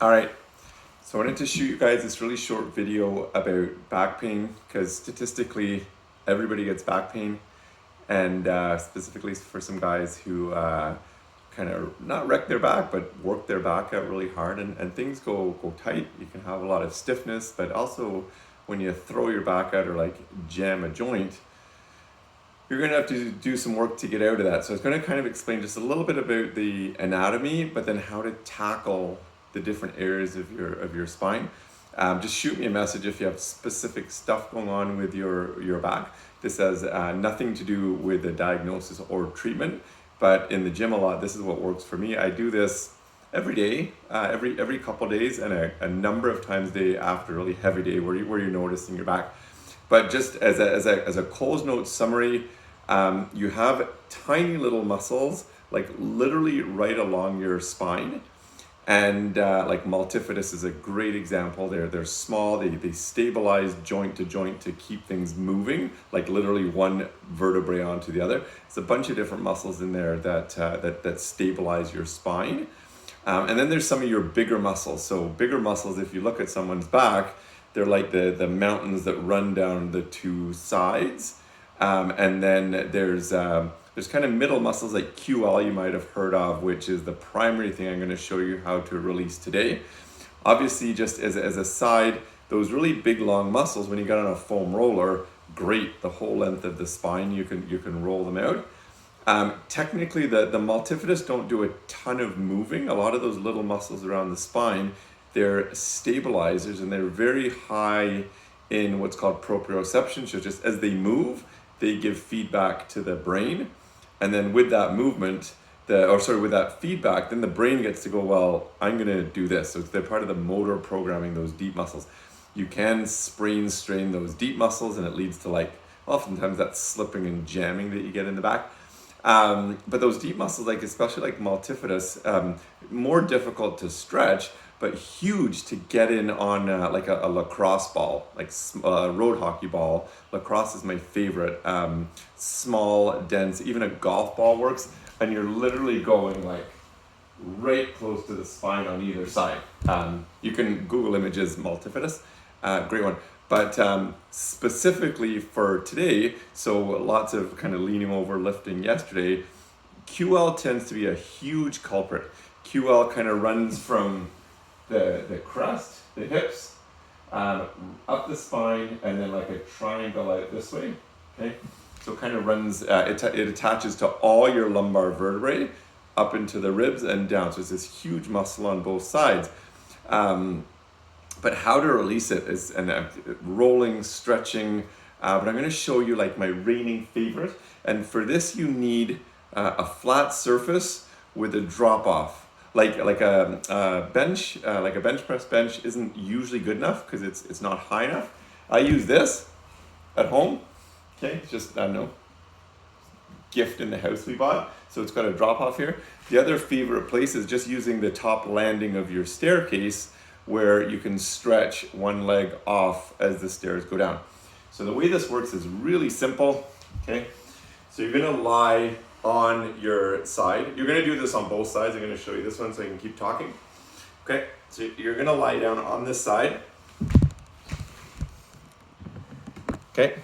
All right, so I wanted to shoot you guys this really short video about back pain because statistically everybody gets back pain, and specifically for some guys who kind of not wreck their back but work their back out really hard, and things go tight. You can have a lot of stiffness, but also when you throw your back out or like jam a joint, you're going to have to do some work to get out of that. So it's going to kind of explain just a little bit about the anatomy, but then how to tackle the different areas of your spine. Just shoot me a message if you have specific stuff going on with your back. This has nothing to do with the diagnosis or treatment, but in the gym a lot, this is what works for me. I do this every day, every couple days, and a number of times a day after a really heavy day where you're noticing your back. But just as a Coles Notes summary, you have tiny little muscles, like literally right along your spine. And like multifidus is a great example. They're small. They stabilize joint to joint to keep things moving, like literally one vertebrae onto the other. It's a bunch of different muscles in there that stabilize your spine. And then there's some of your bigger muscles. So bigger muscles, if you look at someone's back, they're like the mountains that run down the two sides. And then there's kind of middle muscles like QL you might have heard of, which is the primary thing I'm going to show you how to release today. Obviously, just as a side, those really big long muscles, when you got on a foam roller, great, the whole length of the spine, you can roll them out. Technically, the multifidus don't do a ton of moving. A lot of those little muscles around the spine, they're stabilizers, and they're very high in what's called proprioception. So just as they move, they give feedback to the brain. And then with that movement, with that feedback, then the brain gets to go, well, I'm going to do this. So they're part of the motor programming, those deep muscles. You can strain those deep muscles, and it leads to like, oftentimes that slipping and jamming that you get in the back. But those deep muscles, like especially like multifidus, more difficult to stretch, but huge to get in on like a lacrosse ball, like a road hockey ball. Lacrosse is my favorite. Small, dense, even a golf ball works, and you're literally going like right close to the spine on either side. You can Google images multifidus, great one. But specifically for today, so lots of kind of leaning over, lifting yesterday, QL tends to be a huge culprit. QL kind of runs from the crest, the hips, up the spine, and then like a triangle out this way. Okay, so it kind of runs. It attaches to all your lumbar vertebrae, up into the ribs and down. So it's this huge muscle on both sides. But how to release it is rolling, stretching. But I'm going to show you like my reigning favorite. And for this, you need a flat surface with a drop off. Like a bench, like a bench press bench isn't usually good enough because it's not high enough. I use this at home. Okay, it's just, I don't know, gift in the house we bought. So it's got a drop off here. The other favorite place is just using the top landing of your staircase, where you can stretch one leg off as the stairs go down. So the way this works is really simple. Okay, so you're gonna lie on your side. You're gonna do this on both sides. I'm gonna show you this one so I can keep talking. Okay, so you're gonna lie down on this side. Okay.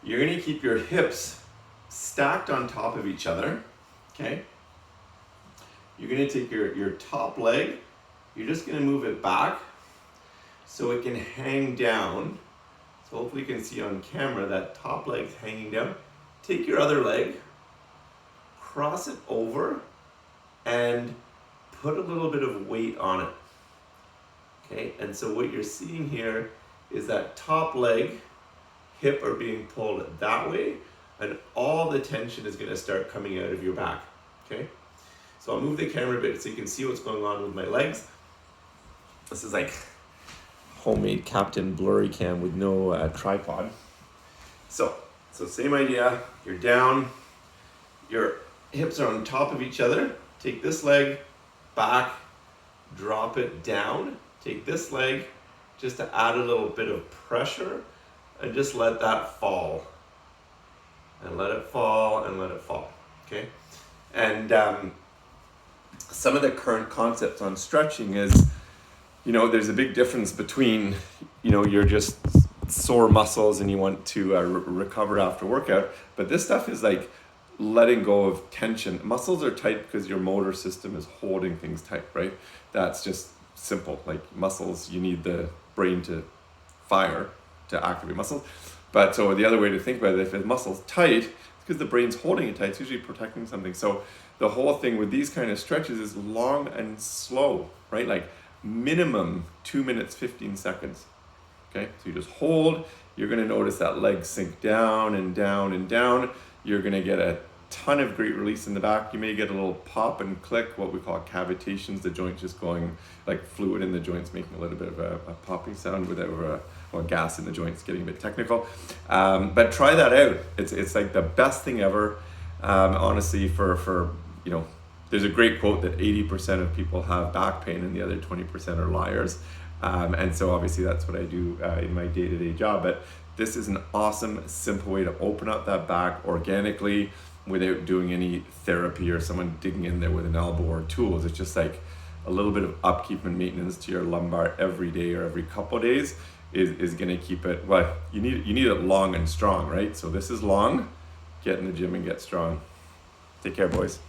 You're gonna keep your hips stacked on top of each other. Okay. You're going to take your top leg, you're just going to move it back so it can hang down. So hopefully you can see on camera that top leg's hanging down. Take your other leg, cross it over, and put a little bit of weight on it. Okay, and so what you're seeing here is that top leg, hip are being pulled that way, and all the tension is going to start coming out of your back. Okay. So I'll move the camera a bit so you can see what's going on with my legs. This is like homemade Captain Blurry cam with no tripod. So same idea. You're down. Your hips are on top of each other. Take this leg back, drop it down. Take this leg just to add a little bit of pressure, and just let that fall. And let it fall and let it fall. Okay? And some of the current concepts on stretching is, there's a big difference between, you're just sore muscles and you want to recover after workout. But this stuff is like letting go of tension. Muscles are tight because your motor system is holding things tight, right? That's just simple. Like muscles, you need the brain to fire to activate muscles. But so the other way to think about it, if the muscle's tight, it's because the brain's holding it tight. It's usually protecting something. So the whole thing with these kind of stretches is long and slow, right? Like minimum 2 minutes, 15 seconds. Okay, so you just hold. You're going to notice that leg sink down and down and down. You're going to get a ton of great release in the back. You may get a little pop and click, what we call cavitations, the joint just going like fluid in the joints, making a little bit of a popping sound without or gas in the joints, getting a bit technical. But try that out. It's like the best thing ever. Honestly, for there's a great quote that 80% of people have back pain and the other 20% are liars. And so obviously that's what I do in my day-to-day job. But this is an awesome, simple way to open up that back organically without doing any therapy or someone digging in there with an elbow or tools. It's just like a little bit of upkeep and maintenance to your lumbar every day or every couple of days is going to keep it, well, you need it long and strong, right? So this is long. Get in the gym and get strong. Take care, boys.